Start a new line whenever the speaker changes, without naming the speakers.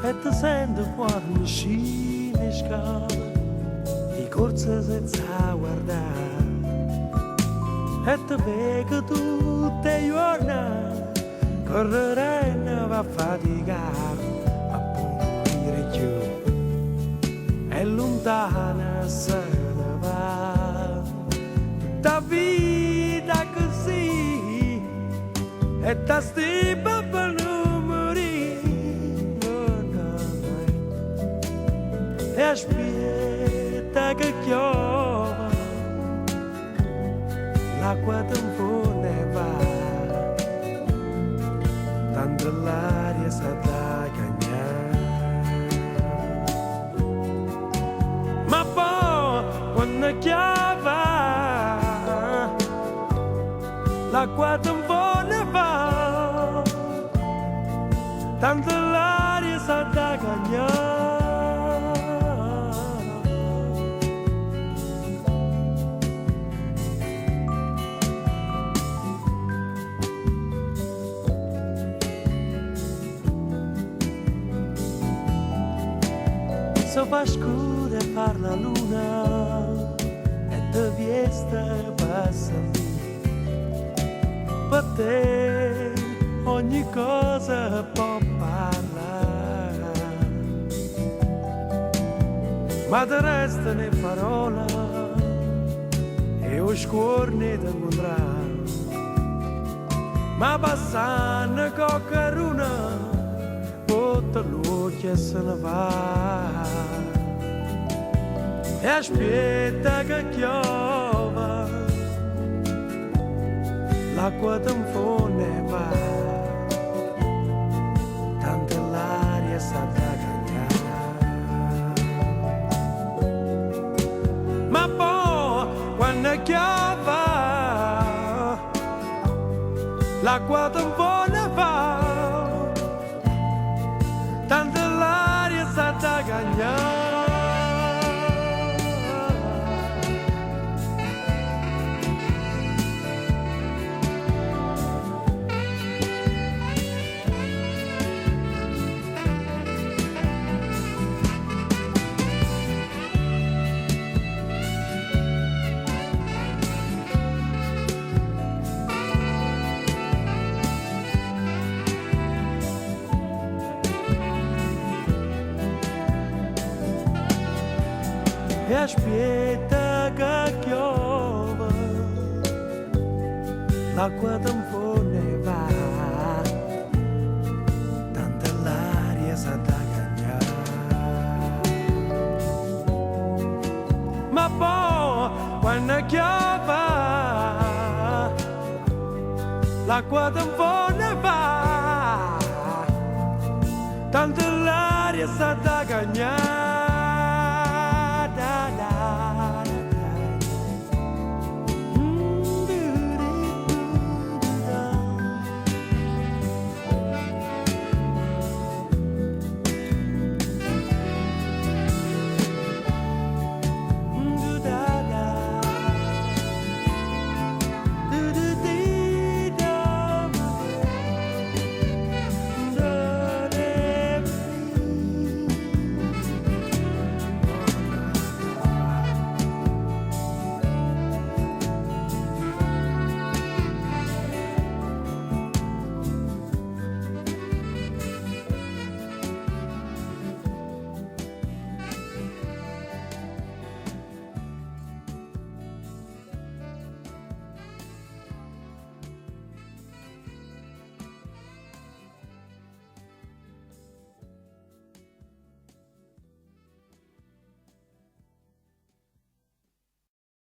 e ti sento quando scende scala, di corsa senza guardare, e ti vedo tutte le giornate, correre e ne va a faticare, ma pure giù, è lontana se ne va, tutta vita così, e ti stima per non morire, e aspetta che piova, l'acqua tempo ne va, tanto l'aria sa da cagnare. Ma poi quando chiava, l'acqua tempo ne va, tanto l'aria sa da cagnare. Se fa scuro e fa la luna e te viesta passa per te ogni cosa può parlare, ma te restano parole e o scorni da incontrare, ma passano coccaruna tutta l'occhio se ne va, e aspetta che piova, l'acqua tempo ne va, tanto l'aria sa da cagnare. Ma poi quando piova, l'acqua tempo ne va, tanto l'aria sa da cagnare. E aspetta che piova, l'acqua tempo ne va, tanto l'aria sa da cagnare. Ma poi quando piova, l'acqua tempo ne va, tanto l'aria sa da cagnare.